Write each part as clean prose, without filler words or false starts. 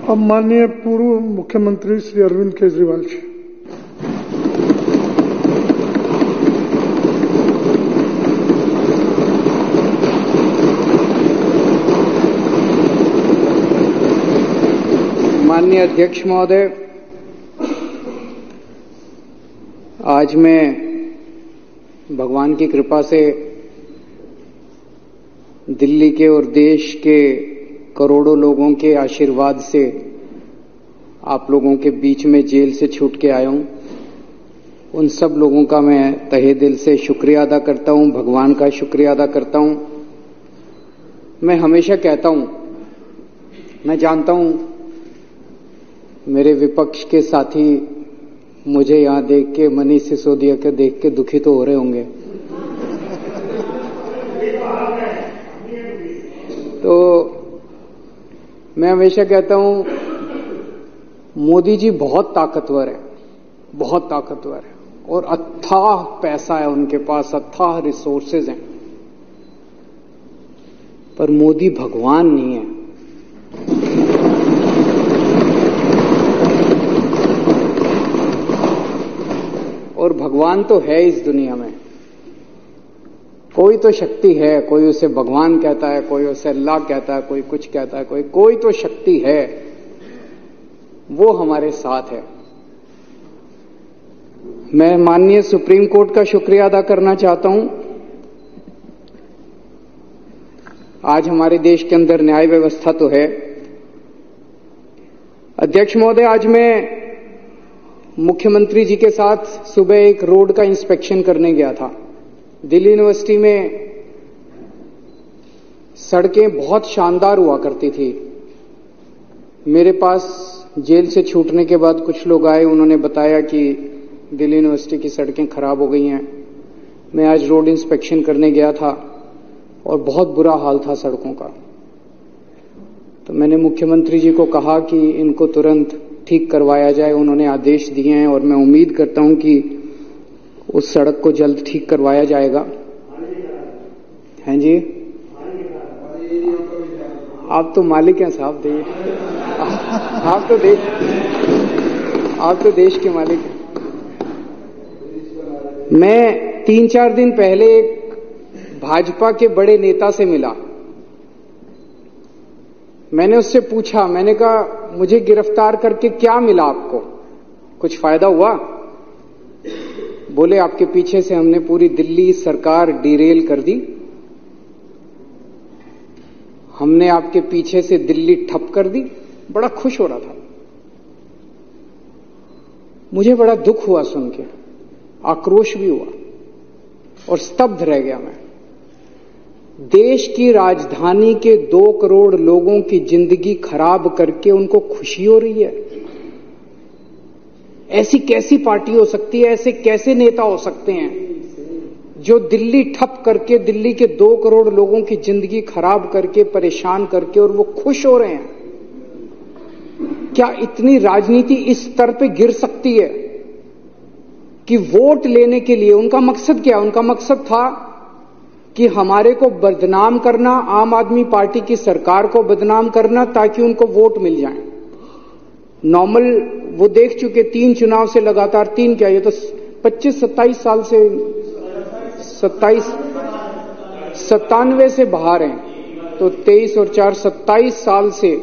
अब माननीय पूर्व मुख्यमंत्री श्री अरविंद केजरीवाल जी। माननीय अध्यक्ष महोदय, आज मैं भगवान की कृपा से दिल्ली के और देश के करोड़ों लोगों के आशीर्वाद से आप लोगों के बीच में जेल से छूट के आया हूं। उन सब लोगों का मैं तहे दिल से शुक्रिया अदा करता हूं, भगवान का शुक्रिया अदा करता हूं। मैं हमेशा कहता हूं, मैं जानता हूं मेरे विपक्ष के साथी मुझे यहां देख के, मनीष सिसोदिया के देख के दुखी तो हो रहे होंगे। तो मैं हमेशा कहता हूं मोदी जी बहुत ताकतवर है, बहुत ताकतवर है और अथाह पैसा है उनके पास, अथाह रिसोर्सेज हैं, पर मोदी भगवान नहीं है। और भगवान तो है इस दुनिया में, कोई तो शक्ति है, कोई उसे भगवान कहता है, कोई उसे अल्लाह कहता है, कोई कुछ कहता है, कोई तो शक्ति है, वो हमारे साथ है। मैं माननीय सुप्रीम कोर्ट का शुक्रिया अदा करना चाहता हूं। आज हमारे देश के अंदर न्याय व्यवस्था तो है। अध्यक्ष महोदय, आज मैं मुख्यमंत्री जी के साथ सुबह एक रोड का इंस्पेक्शन करने गया था। दिल्ली यूनिवर्सिटी में सड़कें बहुत शानदार हुआ करती थी। मेरे पास जेल से छूटने के बाद कुछ लोग आए, उन्होंने बताया कि दिल्ली यूनिवर्सिटी की सड़कें खराब हो गई हैं। मैं आज रोड इंस्पेक्शन करने गया था और बहुत बुरा हाल था सड़कों का। तो मैंने मुख्यमंत्री जी को कहा कि इनको तुरंत ठीक करवाया जाए। उन्होंने आदेश दिए हैं और मैं उम्मीद करता हूं कि उस सड़क को जल्द ठीक करवाया जाएगा। हैं जी, आप तो मालिक हैं साहब, आप तो देश के मालिक हैं। मैं 3-4 दिन पहले एक भाजपा के बड़े नेता से मिला। मैंने उससे पूछा, मैंने कहा मुझे गिरफ्तार करके क्या मिला आपको, कुछ फायदा हुआ? बोले आपके पीछे से हमने पूरी दिल्ली सरकार डिरेल कर दी, हमने आपके पीछे से दिल्ली ठप कर दी। बड़ा खुश हो रहा था। मुझे बड़ा दुख हुआ सुन के, आक्रोश भी हुआ और स्तब्ध रह गया मैं। देश की राजधानी के 2 करोड़ लोगों की जिंदगी खराब करके उनको खुशी हो रही है। ऐसी कैसी पार्टी हो सकती है, ऐसे कैसे नेता हो सकते हैं जो दिल्ली ठप करके, दिल्ली के 2 करोड़ लोगों की जिंदगी खराब करके, परेशान करके, और वो खुश हो रहे हैं? क्या इतनी राजनीति इस स्तर पे गिर सकती है कि वोट लेने के लिए उनका मकसद क्या? उनका मकसद था कि हमारे को बदनाम करना, आम आदमी पार्टी की सरकार को बदनाम करना, ताकि उनको वोट मिल जाए। नॉर्मल वो देख चुके 3 चुनाव से लगातार, 3 क्या, ये तो 25-27 साल से, 97 से बाहर हैं, तो 23 और 4 27 साल से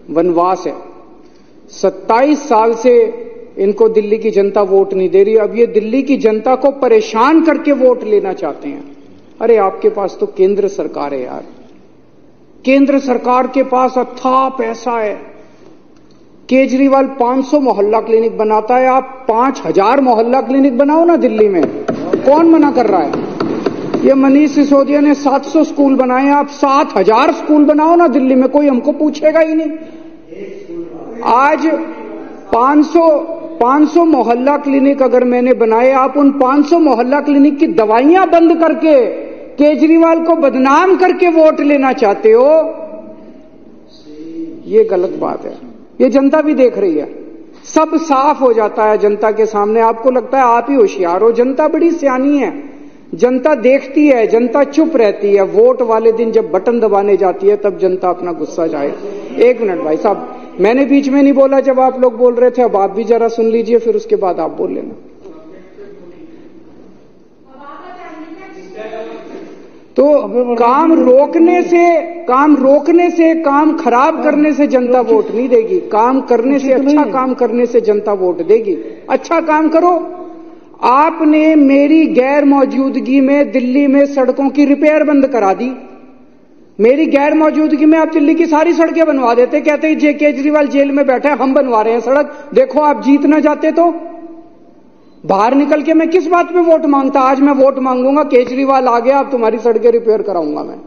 वनवास है। 27 साल से इनको दिल्ली की जनता वोट नहीं दे रही। अब ये दिल्ली की जनता को परेशान करके वोट लेना चाहते हैं। अरे आपके पास तो केंद्र सरकार है यार, केंद्र सरकार के पास अथाह पैसा है। केजरीवाल 500 मोहल्ला क्लिनिक बनाता है, आप 5000 मोहल्ला क्लिनिक बनाओ ना दिल्ली में, कौन मना कर रहा है? ये मनीष सिसोदिया ने 700 स्कूल बनाए, आप 7000 स्कूल बनाओ ना दिल्ली में, कोई हमको पूछेगा ही नहीं। आज 500 मोहल्ला क्लिनिक अगर मैंने बनाए, आप उन 500 मोहल्ला क्लिनिक की दवाइयां बंद करके केजरीवाल को बदनाम करके वोट लेना चाहते हो, ये गलत बात है। ये जनता भी देख रही है, सब साफ हो जाता है जनता के सामने। आपको लगता है आप ही होशियार हो, जनता बड़ी सियानी है। जनता देखती है, जनता चुप रहती है। वोट वाले दिन जब बटन दबाने जाती है तब जनता अपना गुस्सा जाए। 1 मिनट भाई साहब, मैंने बीच में नहीं बोला जब आप लोग बोल रहे थे, अब आप भी जरा सुन लीजिए, फिर उसके बाद आप बोल लेना। तो काम रोकने से, काम खराब करने से जनता वोट नहीं देगी। काम करने से, अच्छा काम करने से जनता वोट देगी। अच्छा काम करो। आपने मेरी गैर मौजूदगी में दिल्ली में सड़कों की रिपेयर बंद करा दी। मेरी गैर मौजूदगी में आप दिल्ली की सारी सड़कें बनवा देते। कहते हैं जे केजरीवाल जेल में बैठा है, हम बनवा रहे हैं सड़क, देखो आप जीत ना जाते तो। बाहर निकल के मैं किस बात पे वोट मांगता? आज मैं वोट मांगूंगा, केजरीवाल आ गया, अब तुम्हारी सड़कें रिपेयर कराऊंगा मैं।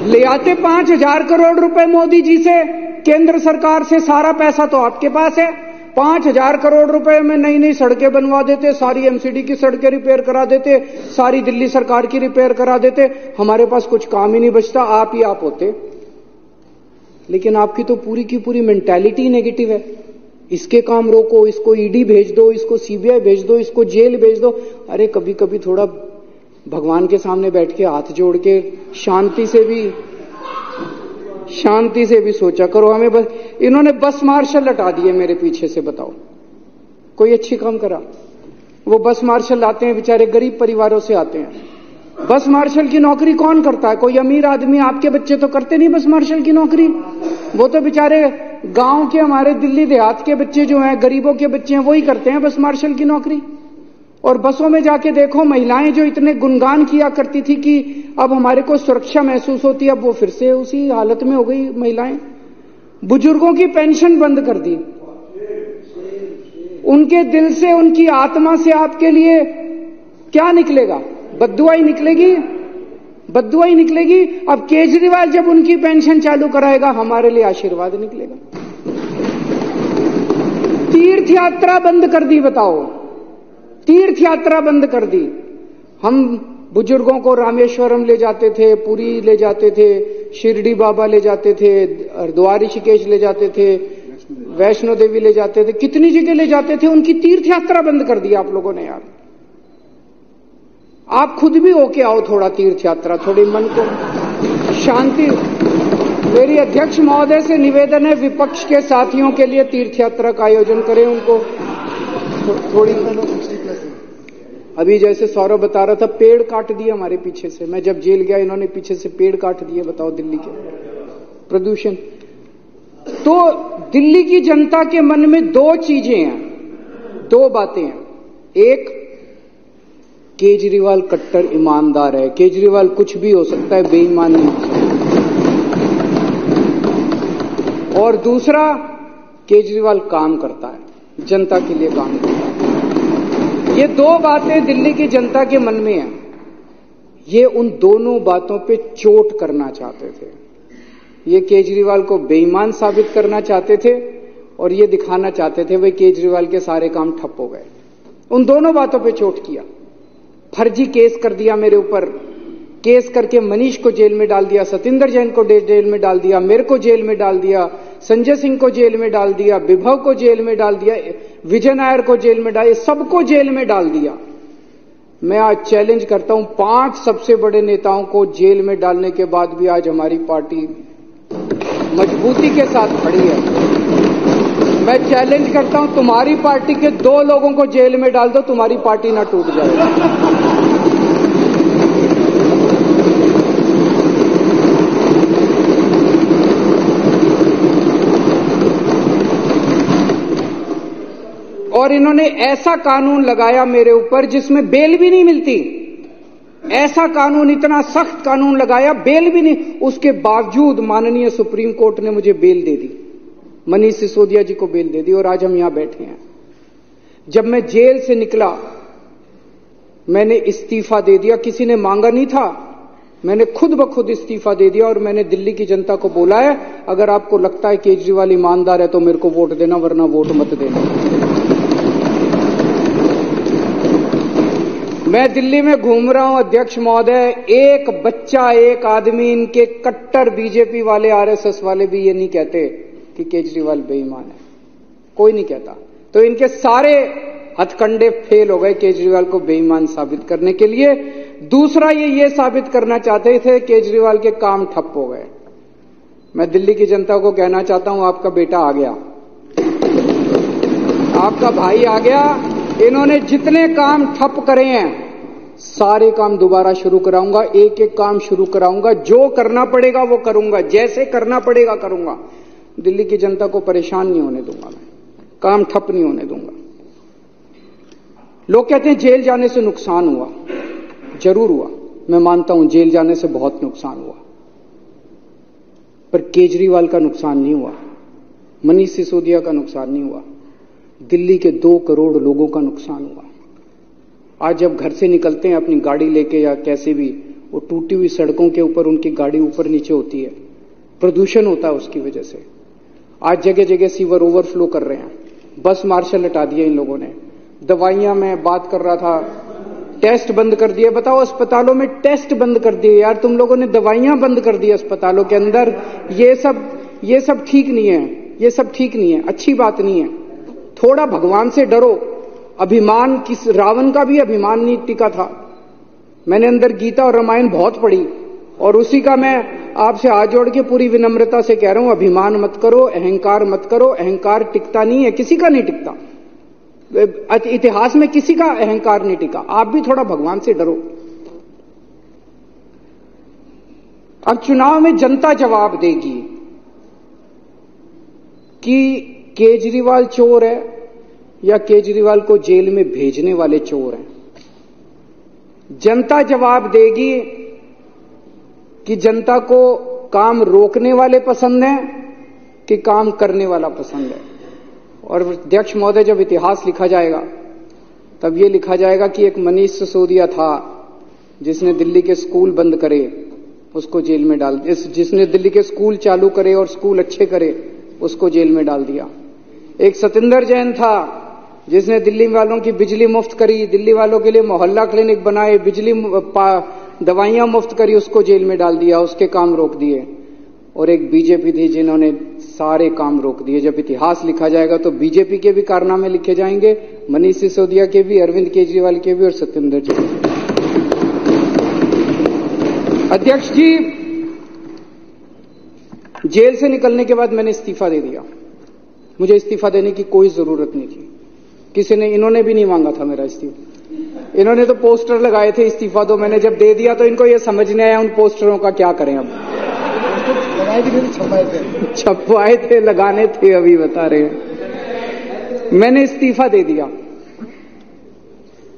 ले आते 5,000 करोड़ रुपए मोदी जी से, केंद्र सरकार से, सारा पैसा तो आपके पास है। 5,000 करोड़ रुपए में नई नई सड़कें बनवा देते, सारी एमसीडी की सड़कें रिपेयर करा देते, सारी दिल्ली सरकार की रिपेयर करा देते। हमारे पास कुछ काम ही नहीं बचता, आप ही आप होते। लेकिन आपकी तो पूरी की पूरी मेंटालिटी नेगेटिव है। इसके काम रोको, इसको ईडी भेज दो, इसको सीबीआई भेज दो, इसको जेल भेज दो। अरे कभी कभी थोड़ा भगवान के सामने बैठ के हाथ जोड़ के शांति से भी सोचा करो। हमें बस इन्होंने बस मार्शल लटा दिए मेरे पीछे से, बताओ कोई अच्छी काम करा? वो बस मार्शल आते हैं, बेचारे गरीब परिवारों से आते हैं। बस मार्शल की नौकरी कौन करता है? कोई अमीर आदमी, आपके बच्चे तो करते नहीं बस मार्शल की नौकरी। वो तो बेचारे गांव के, हमारे दिल्ली देहात के बच्चे जो हैं, गरीबों के बच्चे हैं, वही करते हैं बस मार्शल की नौकरी। और बसों में जाके देखो, महिलाएं जो इतने गुणगान किया करती थी कि अब हमारे को सुरक्षा महसूस होती है, अब वो फिर से उसी हालत में हो गई महिलाएं। बुजुर्गों की पेंशन बंद कर दी। उनके दिल से, उनकी आत्मा से आपके लिए क्या निकलेगा? बद्दुआ ही निकलेगी, बद्दुआ ही निकलेगी। अब केजरीवाल जब उनकी पेंशन चालू कराएगा, हमारे लिए आशीर्वाद निकलेगा। तीर्थ यात्रा बंद कर दी, बताओ, तीर्थ यात्रा बंद कर दी। हम बुजुर्गों को रामेश्वरम ले जाते थे, पुरी ले जाते थे, शिरडी बाबा ले जाते थे, हरिद्वार ऋषिकेश ले जाते थे, वैष्णो देवी ले जाते थे, कितनी जगह ले जाते थे। उनकी तीर्थ यात्रा बंद कर दी आप लोगों ने। यार आप खुद भी होके आओ थोड़ा तीर्थ यात्रा, थोड़ी मन को शांति। मेरी अध्यक्ष महोदय से निवेदन है, विपक्ष के साथियों के लिए तीर्थ यात्रा का आयोजन करें। उनको थोड़ी, अभी जैसे सौरभ बता रहा था, पेड़ काट दिए हमारे पीछे से। मैं जब जेल गया, इन्होंने पीछे से पेड़ काट दिए। बताओ दिल्ली के प्रदूषण। तो दिल्ली की जनता के मन में दो चीजें हैं, दो बातें हैं। एक, केजरीवाल कट्टर ईमानदार है, केजरीवाल कुछ भी हो सकता है, बेईमान नहीं हो सकता। और दूसरा, केजरीवाल काम करता है, जनता के लिए काम करता है। ये दो बातें दिल्ली की जनता के मन में हैं। ये उन दोनों बातों पे चोट करना चाहते थे। ये केजरीवाल को बेईमान साबित करना चाहते थे और ये दिखाना चाहते थे भाई केजरीवाल के सारे काम ठप हो गए। उन दोनों बातों पे चोट किया। फर्जी केस कर दिया मेरे ऊपर, केस करके मनीष को जेल में डाल दिया, सतिंदर जैन को जेल में डाल दिया, मेरे को जेल में डाल दिया, संजय सिंह को जेल में डाल दिया, विभव को जेल में डाल दिया, विजय नायर को जेल में डाल, सबको जेल में डाल दिया। मैं आज चैलेंज करता हूं, 5 सबसे बड़े नेताओं को जेल में डालने के बाद भी आज हमारी पार्टी मजबूती के साथ खड़ी है। मैं चैलेंज करता हूं, तुम्हारी पार्टी के 2 लोगों को जेल में डाल दो, तुम्हारी पार्टी ना टूट जाए। और इन्होंने ऐसा कानून लगाया मेरे ऊपर जिसमें बेल भी नहीं मिलती। ऐसा कानून, इतना सख्त कानून लगाया, बेल भी नहीं। उसके बावजूद माननीय सुप्रीम कोर्ट ने मुझे बेल दे दी, मनीष सिसोदिया जी को बेल दे दी और आज हम यहां बैठे हैं। जब मैं जेल से निकला, मैंने इस्तीफा दे दिया। किसी ने मांगा नहीं था, मैंने खुद ब खुद इस्तीफा दे दिया और मैंने दिल्ली की जनता को बोला है, अगर आपको लगता है केजरीवाल ईमानदार है तो मेरे को वोट देना, वरना वोट मत देना। मैं दिल्ली में घूम रहा हूं अध्यक्ष महोदय, एक बच्चा, एक आदमी, इनके कट्टर बीजेपी वाले, आरएसएस वाले भी ये नहीं कहते कि केजरीवाल बेईमान है। कोई नहीं कहता। तो इनके सारे हथकंडे फेल हो गए केजरीवाल को बेईमान साबित करने के लिए। दूसरा ये साबित करना चाहते थे केजरीवाल के काम ठप हो गए। मैं दिल्ली की जनता को कहना चाहता हूं, आपका बेटा आ गया, आपका भाई आ गया। इन्होंने जितने काम ठप करे हैं सारे काम दोबारा शुरू कराऊंगा, एक एक काम शुरू कराऊंगा, जो करना पड़ेगा वो करूंगा, जैसे करना पड़ेगा करूंगा। दिल्ली की जनता को परेशान नहीं होने दूंगा, मैं काम ठप नहीं होने दूंगा। लोग कहते हैं जेल जाने से नुकसान हुआ, जरूर हुआ, मैं मानता हूं जेल जाने से बहुत नुकसान हुआ, पर केजरीवाल का नुकसान नहीं हुआ, मनीष सिसोदिया का नुकसान नहीं हुआ, दिल्ली के 2 करोड़ लोगों का नुकसान हुआ। आज जब घर से निकलते हैं अपनी गाड़ी लेके या कैसे भी, वो टूटी हुई सड़कों के ऊपर उनकी गाड़ी ऊपर नीचे होती है, प्रदूषण होता है उसकी वजह से। आज जगह जगह सीवर ओवरफ्लो कर रहे हैं, बस मार्शल हटा दिए इन लोगों ने। दवाइयां, मैं बात कर रहा था, टेस्ट बंद कर दिए। बताओ, अस्पतालों में टेस्ट बंद कर दिए यार, तुम लोगों ने दवाइयां बंद कर दी अस्पतालों के अंदर। ये सब ठीक नहीं है, ये सब ठीक नहीं है, अच्छी बात नहीं है। थोड़ा भगवान से डरो। अभिमान, किस रावण का भी अभिमान नहीं टिका था। मैंने अंदर गीता और रामायण बहुत पढ़ी और उसी का मैं आपसे हाथ जोड़ के पूरी विनम्रता से कह रहा हूं, अभिमान मत करो, अहंकार मत करो। अहंकार टिकता नहीं है, किसी का नहीं टिकता, इतिहास में किसी का अहंकार नहीं टिका। आप भी थोड़ा भगवान से डरो। अब चुनाव में जनता जवाब देगी कि केजरीवाल चोर है या केजरीवाल को जेल में भेजने वाले चोर हैं। जनता जवाब देगी कि जनता को काम रोकने वाले पसंद हैं कि काम करने वाला पसंद है। और अध्यक्ष महोदय, जब इतिहास लिखा जाएगा तब ये लिखा जाएगा कि एक मनीष सिसोदिया था जिसने दिल्ली के स्कूल बंद करे, उसको जेल में डाल, जिसने दिल्ली के स्कूल चालू करे और स्कूल अच्छे करे, उसको जेल में डाल दिया। एक सतिंदर जैन था जिसने दिल्ली वालों की बिजली मुफ्त करी, दिल्ली वालों के लिए मोहल्ला क्लिनिक बनाए, दवाइयां मुफ्त करी, उसको जेल में डाल दिया, उसके काम रोक दिए। और एक बीजेपी थी जिन्होंने सारे काम रोक दिए। जब इतिहास लिखा जाएगा तो बीजेपी के भी कारनामे लिखे जाएंगे, मनीष सिसोदिया के भी, अरविंद केजरीवाल के भी और सत्येंद्र जी। अध्यक्ष जी, जेल से निकलने के बाद मैंने इस्तीफा दे दिया। मुझे इस्तीफा देने की कोई जरूरत नहीं थी, किसी ने, इन्होंने भी नहीं मांगा था मेरा इस्तीफा। इन्होंने तो पोस्टर लगाए थे इस्तीफा दो, मैंने जब दे दिया तो इनको ये समझ नहीं आया उन पोस्टरों का क्या करें। अब छपवाए थे, लगाने थे, अभी बता रहे हैं। मैंने इस्तीफा दे दिया।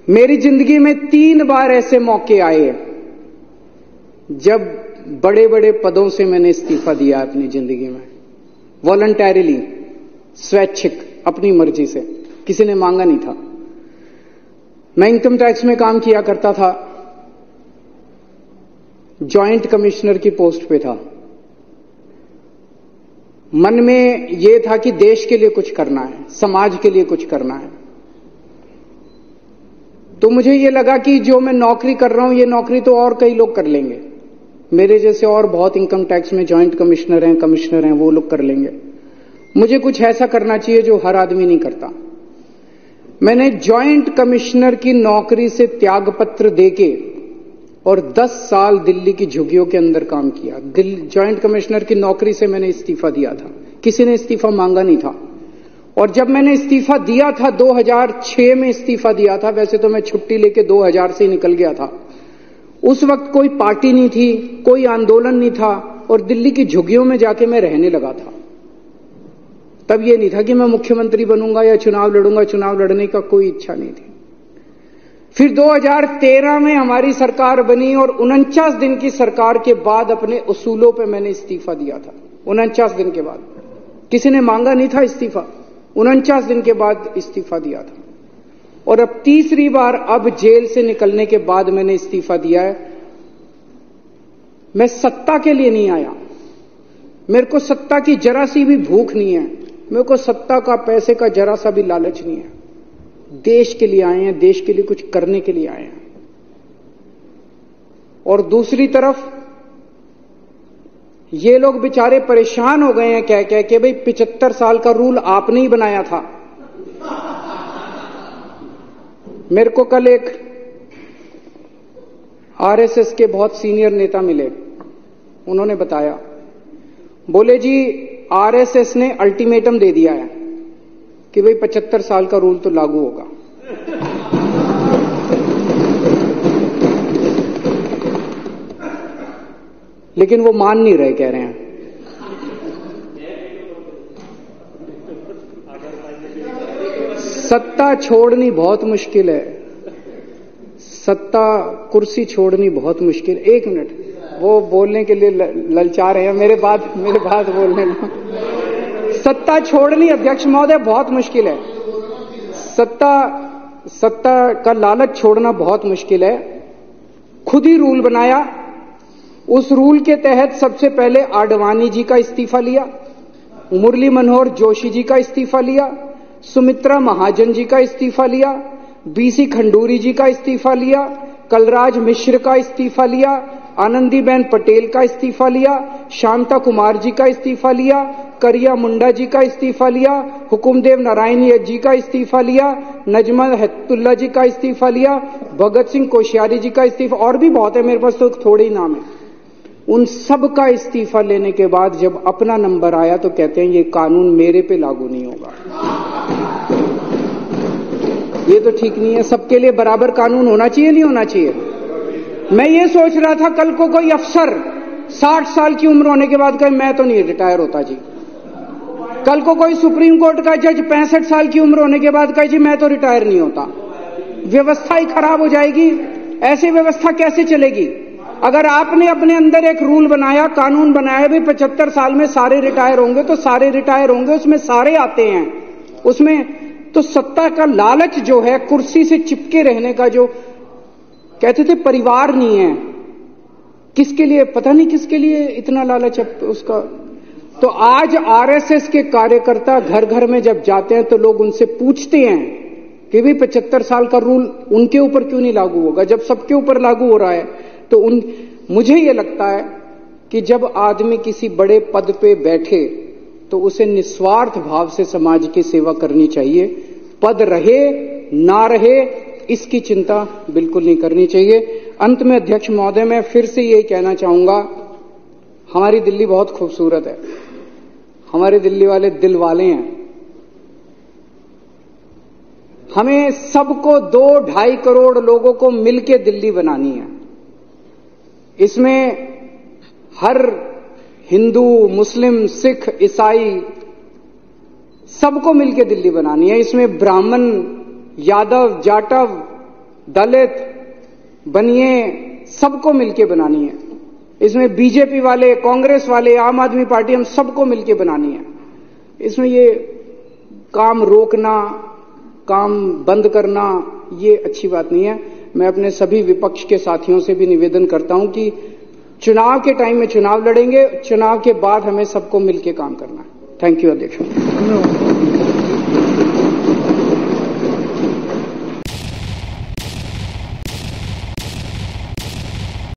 मेरी जिंदगी में 3 बार ऐसे मौके आए जब बड़े बड़े पदों से मैंने इस्तीफा दिया अपनी जिंदगी में, वॉलंटरीली, स्वैच्छिक, अपनी मर्जी से, किसी ने मांगा नहीं था। मैं इनकम टैक्स में काम किया करता था, जॉइंट कमिश्नर की पोस्ट पे था। मन में यह था कि देश के लिए कुछ करना है, समाज के लिए कुछ करना है। तो मुझे यह लगा कि जो मैं नौकरी कर रहा हूं, ये नौकरी तो और कई लोग कर लेंगे, मेरे जैसे और बहुत इनकम टैक्स में जॉइंट कमिश्नर हैं, कमिश्नर हैं, वो लोग कर लेंगे। मुझे कुछ ऐसा करना चाहिए जो हर आदमी नहीं करता। मैंने जॉइंट कमिश्नर की नौकरी से त्यागपत्र देके और 10 साल दिल्ली की झुग्गियों के अंदर काम किया। जॉइंट कमिश्नर की नौकरी से मैंने इस्तीफा दिया था, किसी ने इस्तीफा मांगा नहीं था। और जब मैंने इस्तीफा दिया था, 2006 में इस्तीफा दिया था, वैसे तो मैं छुट्टी लेके 2000 से निकल गया था। उस वक्त कोई पार्टी नहीं थी, कोई आंदोलन नहीं था और दिल्ली की झुग्गियों में जाके मैं रहने लगा था। तब यह नहीं था कि मैं मुख्यमंत्री बनूंगा या चुनाव लड़ूंगा, चुनाव लड़ने का कोई इच्छा नहीं थी। फिर 2013 में हमारी सरकार बनी और 49 दिन की सरकार के बाद अपने उसूलों पे मैंने इस्तीफा दिया था। 49 दिन के बाद, किसी ने मांगा नहीं था इस्तीफा, 49 दिन के बाद इस्तीफा दिया था। और अब तीसरी बार, अब जेल से निकलने के बाद मैंने इस्तीफा दिया है। मैं सत्ता के लिए नहीं आया, मेरे को सत्ता की जरा सी भी भूख नहीं है, मेरे को सत्ता का, पैसे का जरा सा भी लालच नहीं है। देश के लिए आए हैं, देश के लिए कुछ करने के लिए आए हैं। और दूसरी तरफ ये लोग बेचारे परेशान हो गए हैं कह कह के, भाई 75 साल का रूल आपने ही बनाया था। मेरे को कल एक आरएसएस के बहुत सीनियर नेता मिले। उन्होंने बताया, बोले जी आरएसएस ने अल्टीमेटम दे दिया है कि भाई 75 साल का रूल तो लागू होगा। लेकिन वो मान नहीं रहे, कह रहे हैं सत्ता छोड़नी बहुत मुश्किल है, सत्ता कुर्सी छोड़नी बहुत मुश्किल। एक मिनट, वो बोलने के लिए ललचा रहे हैं, मेरे बात बोलने में। सत्ता छोड़नी अध्यक्ष महोदय बहुत मुश्किल है, सत्ता का लालच छोड़ना बहुत मुश्किल है। खुद ही रूल बनाया, उस रूल के तहत सबसे पहले आडवाणी जी का इस्तीफा लिया, मुरली मनोहर जोशी जी का इस्तीफा लिया, सुमित्रा महाजन जी का इस्तीफा लिया, बीसी खंडूरी जी का इस्तीफा लिया, कलराज मिश्र का इस्तीफा लिया, आनंदीबेन पटेल का इस्तीफा लिया, शांता कुमार जी का इस्तीफा लिया, करिया मुंडा जी का इस्तीफा लिया, हुकुमदेव नारायण जी का इस्तीफा लिया, नजमा हेतुल्ला जी का इस्तीफा लिया, भगत सिंह कोश्यारी जी का इस्तीफा, और भी बहुत है, मेरे पास तो थोड़े ही नाम है। उन सब का इस्तीफा लेने के बाद जब अपना नंबर आया तो कहते हैं ये कानून मेरे पे लागू नहीं होगा। ये तो ठीक नहीं है, सबके लिए बराबर कानून होना चाहिए, नहीं होना चाहिए। मैं ये सोच रहा था कल को कोई अफसर 60 साल की उम्र होने के बाद कहे मैं तो नहीं रिटायर होता जी, कल को कोई सुप्रीम कोर्ट का जज 65 साल की उम्र होने के बाद कहे जी मैं तो रिटायर नहीं होता। व्यवस्था ही खराब हो जाएगी। ऐसी व्यवस्था कैसे चलेगी? अगर आपने अपने अंदर एक रूल बनाया, कानून बनाया भी 75 साल में सारे रिटायर होंगे, तो सारे रिटायर होंगे, उसमें सारे आते हैं, उसमें तो सत्ता का लालच जो है, कुर्सी से चिपके रहने का, जो कहते थे परिवार नहीं है, किसके लिए पता नहीं, किसके लिए इतना लालच है उसका। तो आज आरएसएस के कार्यकर्ता घर घर में जब जाते हैं तो लोग उनसे पूछते हैं कि भाई 75 साल का रूल उनके ऊपर क्यों नहीं लागू होगा, जब सबके ऊपर लागू हो रहा है। तो मुझे ये लगता है कि जब आदमी किसी बड़े पद पे बैठे तो उसे निस्वार्थ भाव से समाज की सेवा करनी चाहिए। पद रहे ना रहे इसकी चिंता बिल्कुल नहीं करनी चाहिए। अंत में अध्यक्ष महोदय, मैं फिर से यही कहना चाहूंगा, हमारी दिल्ली बहुत खूबसूरत है, हमारे दिल्ली वाले दिल वाले हैं। हमें सबको 2-2.5 करोड़ लोगों को मिलके दिल्ली बनानी है। इसमें हर हिंदू, मुस्लिम, सिख, ईसाई सबको मिलके दिल्ली बनानी है। इसमें ब्राह्मण, यादव, जाटव, दलित, बनिए सबको मिलके बनानी है। इसमें बीजेपी वाले, कांग्रेस वाले, आम आदमी पार्टी, हम सबको मिलके बनानी है। इसमें ये काम रोकना, काम बंद करना, ये अच्छी बात नहीं है। मैं अपने सभी विपक्ष के साथियों से भी निवेदन करता हूं कि चुनाव के टाइम में चुनाव लड़ेंगे, चुनाव के बाद हमें सबको मिलकर काम करना है। थैंक यू अध्यक्ष।